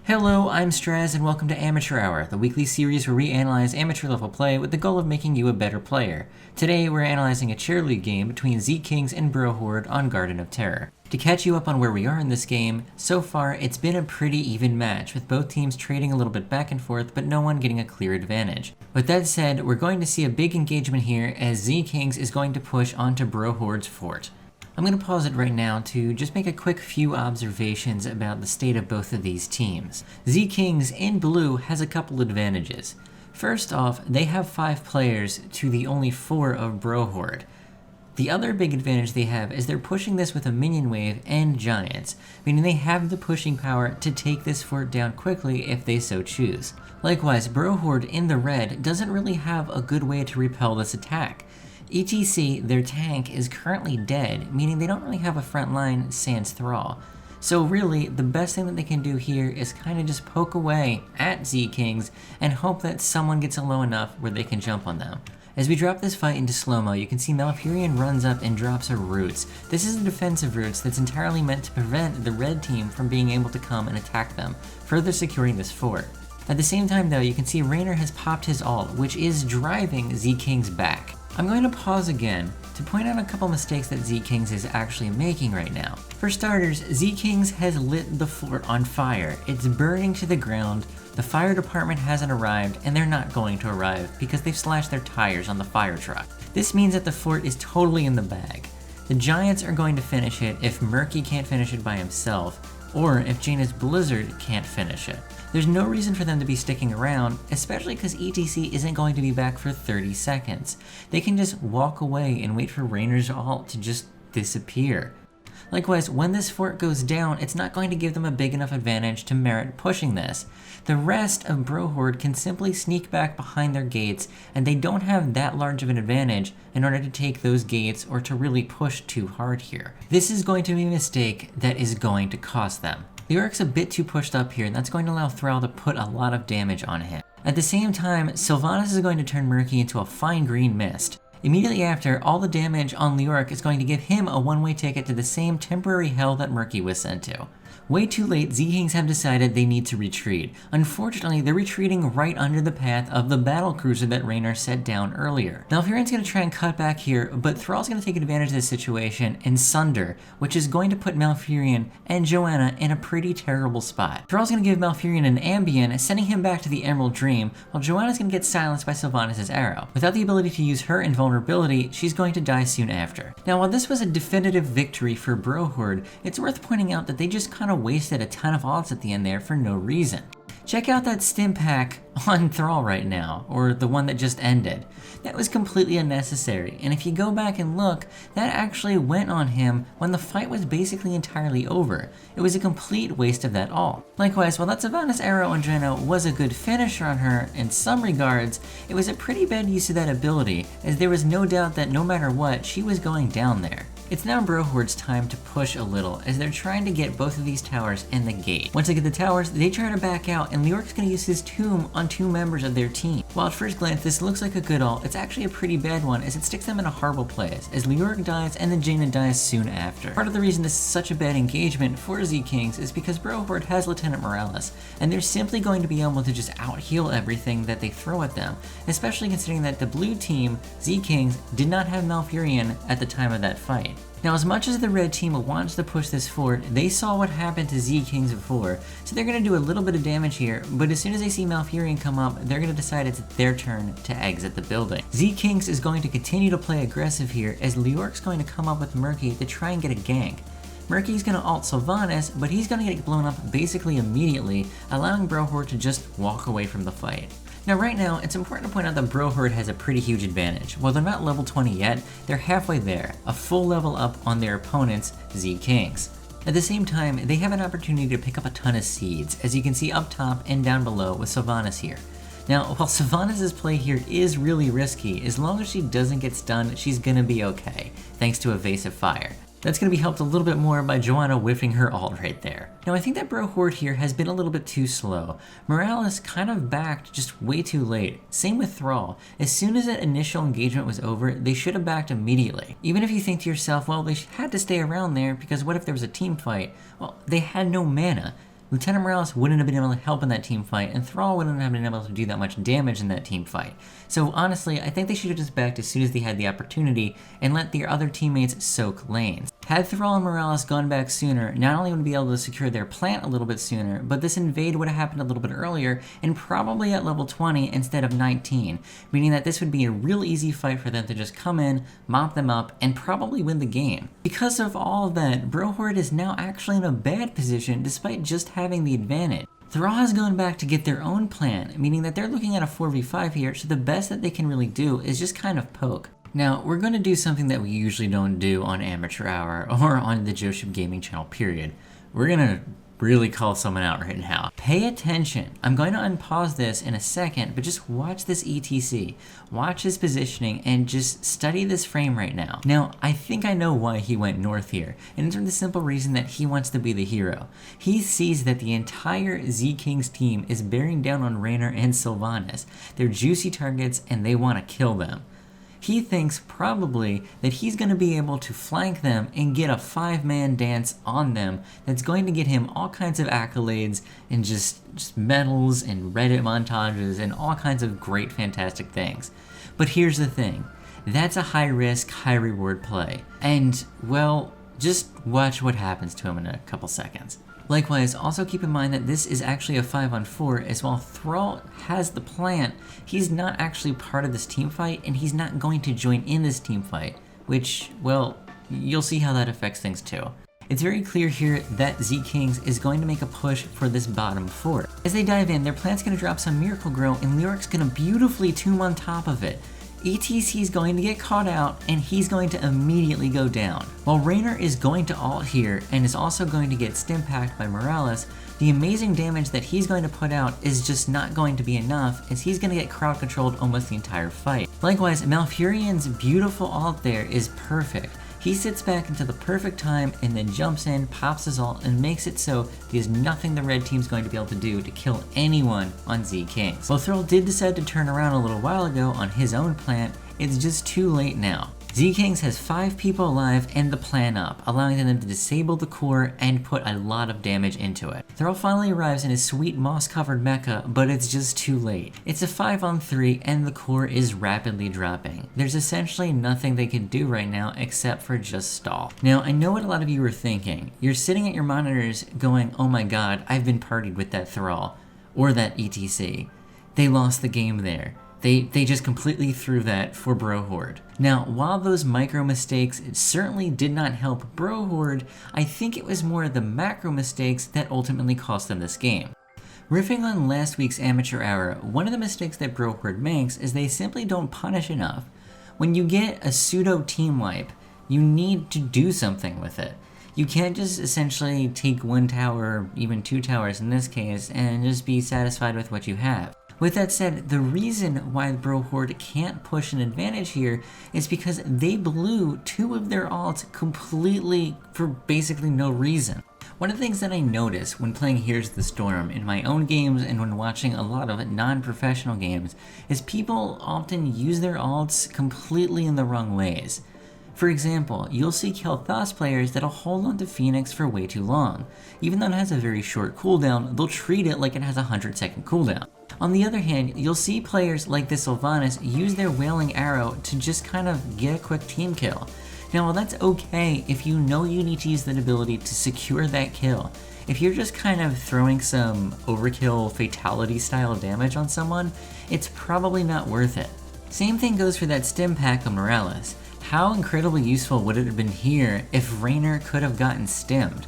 Hello, I'm Straz and welcome to Amateur Hour, the weekly series where we analyze amateur level play with the goal of making you a better player. Today we're analyzing a chair league game between ZKings and Horde on Garden of Terror. To catch you up on where we are in this game, so far it's been a pretty even match, with both teams trading a little bit back and forth but no one getting a clear advantage. With that said, we're going to see a big engagement here as ZKings is going to push onto Horde's fort. I'm going to pause it right now to just make a quick few observations about the state of both of these teams. ZKings in blue has a couple advantages. First off, they have 5 players to the only 4 of Horde. The other big advantage they have is they're pushing this with a minion wave and giants, meaning they have the pushing power to take this fort down quickly if they so choose. Likewise, Horde in the red doesn't really have a good way to repel this attack. ETC, their tank, is currently dead, meaning they don't really have a front line sans Thrall. So really, the best thing that they can do here is kind of just poke away at ZKings and hope that someone gets low enough where they can jump on them. As we drop this fight into slow-mo, you can see Malfurion runs up and drops a Roots. This is a defensive Roots that's entirely meant to prevent the red team from being able to come and attack them, further securing this fort. At the same time though, you can see Raynor has popped his ult, which is driving ZKings back. I'm going to pause again to point out a couple mistakes that ZKings is actually making right now. For starters, ZKings has lit the fort on fire. It's burning to the ground, the fire department hasn't arrived, and they're not going to arrive because they've slashed their tires on the fire truck. This means that the fort is totally in the bag. The Giants are going to finish it if Murky can't finish it by himself, or if Jaina's Blizzard can't finish it. There's no reason for them to be sticking around, especially because ETC isn't going to be back for 30 seconds. They can just walk away and wait for Raynor's ult to just disappear. Likewise, when this fort goes down, it's not going to give them a big enough advantage to merit pushing this. The rest of Horde can simply sneak back behind their gates, and they don't have that large of an advantage in order to take those gates or to really push too hard here. This is going to be a mistake that is going to cost them. Leoric's a bit too pushed up here, and that's going to allow Thrall to put a lot of damage on him. At the same time, Sylvanas is going to turn Murky into a fine green mist. Immediately after, all the damage on Leoric is going to give him a one-way ticket to the same temporary hell that Murky was sent to. Way too late, ZKings have decided they need to retreat. Unfortunately, they're retreating right under the path of the battle cruiser that Raynor set down earlier. Malfurion's going to try and cut back here, but Thrall's going to take advantage of this situation and Sunder, which is going to put Malfurion and Joanna in a pretty terrible spot. Thrall's going to give Malfurion an Ambien, sending him back to the Emerald Dream, while Joanna's going to get silenced by Sylvanas' arrow. Without the ability to use her invulnerability, she's going to die soon after. Now, while this was a definitive victory for Horde, it's worth pointing out that they just kind of wasted a ton of ults at the end there for no reason. Check out that stim pack on Thrall right now, or the one that just ended. That was completely unnecessary, and if you go back and look, that actually went on him when the fight was basically entirely over. It was a complete waste of that ult. Likewise, while that Sylvanas arrow on Jaina was a good finisher on her in some regards, it was a pretty bad use of that ability, as there was no doubt that no matter what, she was going down there. It's now Horde's time to push a little, as they're trying to get both of these towers in the gate. Once they get the towers, they try to back out, and Leoric's going to use his tomb on 2 members of their team. While at first glance this looks like a good ult, it's actually a pretty bad one, as it sticks them in a horrible place, as Leoric dies and then Jaina dies soon after. Part of the reason this is such a bad engagement for ZKings is because Horde has Lieutenant Morales, and they're simply going to be able to just out-heal everything that they throw at them, especially considering that the blue team, ZKings, did not have Malfurion at the time of that fight. Now, as much as the red team wants to push this fort, they saw what happened to ZKings before, so they're going to do a little bit of damage here, but as soon as they see Malfurion come up, they're going to decide it's their turn to exit the building. ZKings is going to continue to play aggressive here, as Leoric's going to come up with Murky to try and get a gank. Murky's going to ult Sylvanas, but he's going to get blown up basically immediately, allowing Horde to just walk away from the fight. Now right now, it's important to point out that Horde has a pretty huge advantage. While they're not level 20 yet, they're halfway there, a full level up on their opponents, ZKings. At the same time, they have an opportunity to pick up a ton of seeds, as you can see up top and down below with Sylvanas here. Now, while Sylvanas' play here is really risky, as long as she doesn't get stunned, she's gonna be okay, thanks to Evasive Fire. That's going to be helped a little bit more by Joanna whiffing her ult right there. Now I think that Bro Horde here has been a little bit too slow. Morales kind of backed just way too late. Same with Thrall. As soon as that initial engagement was over, they should have backed immediately. Even if you think to yourself, well, they had to stay around there because what if there was a team fight? Well, they had no mana. Lieutenant Morales wouldn't have been able to help in that team fight, and Thrall wouldn't have been able to do that much damage in that team fight. So honestly, I think they should have just backed as soon as they had the opportunity and let their other teammates soak lanes. Had Thrall and Morales gone back sooner, not only would they be able to secure their plant a little bit sooner, but this invade would have happened a little bit earlier and probably at level 20 instead of 19, meaning that this would be a real easy fight for them to just come in, mop them up, and probably win the game. Because of all of that, Bro Horde is now actually in a bad position despite just having the advantage. Thrall has gone back to get their own plan, meaning that they're looking at a 4v5 here, so the best that they can really do is just kind of poke. Now, we're going to do something that we usually don't do on Amateur Hour or on the Joship Gaming channel, period. We're going to really call someone out right now. Pay attention. I'm going to unpause this in a second, but just watch this ETC. Watch his positioning and just study this frame right now. Now, I think I know why he went north here, and it's for the simple reason that he wants to be the hero. He sees that the entire ZKings team is bearing down on Raynor and Sylvanas. They're juicy targets and they want to kill them. He thinks probably that he's going to be able to flank them and get a 5-man dance on them that's going to get him all kinds of accolades and just medals and Reddit montages and all kinds of great fantastic things. But here's the thing, that's a high risk, high reward play. And well, just watch what happens to him in a couple seconds. Likewise, also keep in mind that this is actually a 5-on-4, as while Thrall has the plant, he's not actually part of this team fight, and he's not going to join in this team fight, which, well, you'll see how that affects things too. It's very clear here that ZKings is going to make a push for this bottom fort. As they dive in, their plant's going to drop some Miracle Grow, and Lyric's going to beautifully tomb on top of it. ETC is going to get caught out, and he's going to immediately go down. While Raynor is going to ult here, and is also going to get stim-packed by Morales, the amazing damage that he's going to put out is just not going to be enough, as he's going to get crowd controlled almost the entire fight. Likewise, Malfurion's beautiful ult there is perfect. He sits back into the perfect time and then jumps in, pops his ult, and makes it so there's nothing the red team's going to be able to do to kill anyone on ZKings. While Thrall did decide to turn around a little while ago on his own plant, it's just too late now. ZKings has 5 people alive and the plan up, allowing them to disable the core and put a lot of damage into it. Thrall finally arrives in his sweet moss-covered mecha, but it's just too late. It's a 5-on-3 and the core is rapidly dropping. There's essentially nothing they can do right now except for just stall. Now, I know what a lot of you are thinking. You're sitting at your monitors going, oh my god, I've been partied with that Thrall, or that ETC. They lost the game there. They just completely threw that for Bro Horde. Now, while those micro mistakes certainly did not help Bro Horde, I think it was more the macro mistakes that ultimately cost them this game. Riffing on last week's Amateur Hour, one of the mistakes that Bro Horde makes is they simply don't punish enough. When you get a pseudo team wipe, you need to do something with it. You can't just essentially take 1 tower, even 2 towers in this case, and just be satisfied with what you have. With that said, the reason why Bro Horde can't push an advantage here is because they blew 2 of their ults completely for basically no reason. One of the things that I notice when playing Here's the Storm in my own games and when watching a lot of non-professional games is people often use their ults completely in the wrong ways. For example, you'll see Kel'Thas players that'll hold on to Phoenix for way too long. Even though it has a very short cooldown, they'll treat it like it has a 100-second cooldown. On the other hand, you'll see players like the Sylvanas use their Wailing Arrow to just kind of get a quick team kill. Now, while that's okay if you know you need to use that ability to secure that kill, if you're just kind of throwing some overkill fatality style damage on someone, it's probably not worth it. Same thing goes for that stim pack on Morales. How incredibly useful would it have been here if Raynor could have gotten stimmed?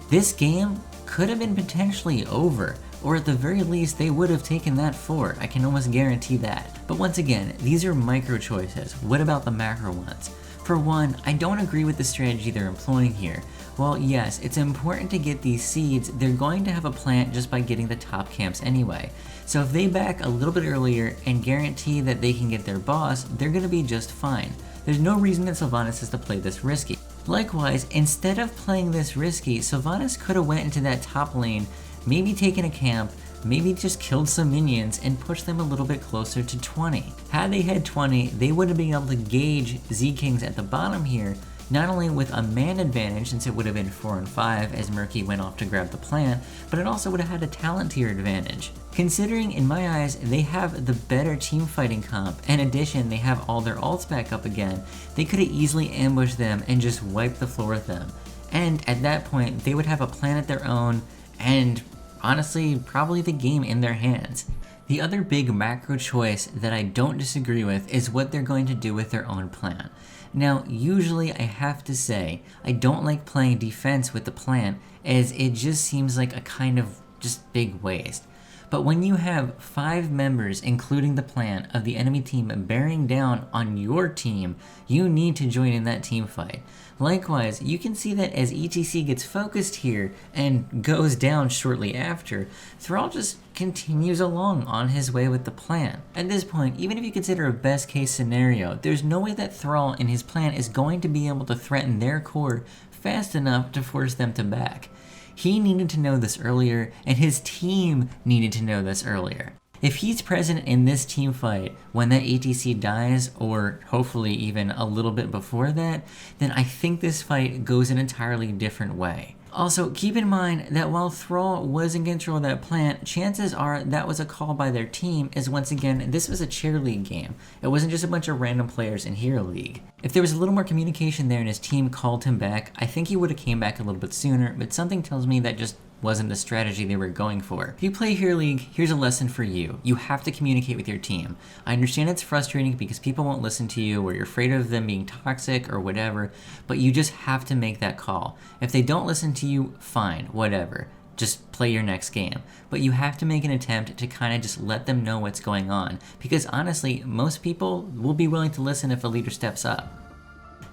This game could have been potentially over, or at the very least they would have taken that fort, I can almost guarantee that. But once again, these are micro choices. What about the macro ones? For one, I don't agree with the strategy they're employing here. While yes, it's important to get these seeds, they're going to have a plant just by getting the top camps anyway. So if they back a little bit earlier and guarantee that they can get their boss, they're going to be just fine. There's no reason that Sylvanas has to play this risky. Likewise, instead of playing this risky, Sylvanas could have went into that top lane, maybe taken a camp, maybe just killed some minions and pushed them a little bit closer to 20. Had they had 20, they would have been able to gauge ZKings at the bottom here, not only with a man advantage since it would have been 4 and 5 as Murky went off to grab the plant, but it also would have had a talent tier advantage. Considering in my eyes they have the better team fighting comp, in addition they have all their ults back up again, they could have easily ambushed them and just wiped the floor with them. And at that point they would have a plan at their own and honestly probably the game in their hands. The other big macro choice that I don't disagree with is what they're going to do with their own plant. Now, usually I have to say, I don't like playing defense with the plant as it just seems like a kind of just big waste. But when you have 5 members, including the plant, of the enemy team bearing down on your team, you need to join in that team fight. Likewise, you can see that as ETC gets focused here and goes down shortly after, Thrall just continues along on his way with the plant. At this point, even if you consider a best case scenario, there's no way that Thrall and his plant is going to be able to threaten their core fast enough to force them to back. He needed to know this earlier, and his team needed to know this earlier. If he's present in this team fight when that ATC dies, or hopefully even a little bit before that, then I think this fight goes an entirely different way. Also, keep in mind that while Thrall was in control of that plant, chances are that was a call by their team, as once again, this was a Cheer League game. It wasn't just a bunch of random players in Hero League. If there was a little more communication there and his team called him back, I think he would have came back a little bit sooner, but something tells me that just wasn't the strategy they were going for. If you play Hero League, here's a lesson for you. You have to communicate with your team. I understand it's frustrating because people won't listen to you or you're afraid of them being toxic or whatever, but you just have to make that call. If they don't listen to you, fine, whatever. Just play your next game. But you have to make an attempt to kind of just let them know what's going on, because honestly, most people will be willing to listen if a leader steps up.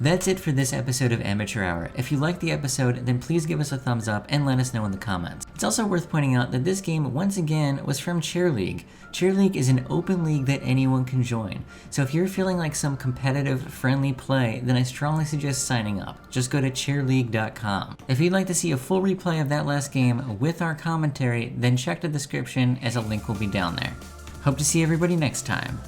That's it for this episode of Amateur Hour. If you liked the episode, then please give us a thumbs up and let us know in the comments. It's also worth pointing out that this game, once again, was from Cheer League. Cheer League is an open league that anyone can join. So if you're feeling like some competitive, friendly play, then I strongly suggest signing up. Just go to cheerleague.com. If you'd like to see a full replay of that last game with our commentary, then check the description as a link will be down there. Hope to see everybody next time.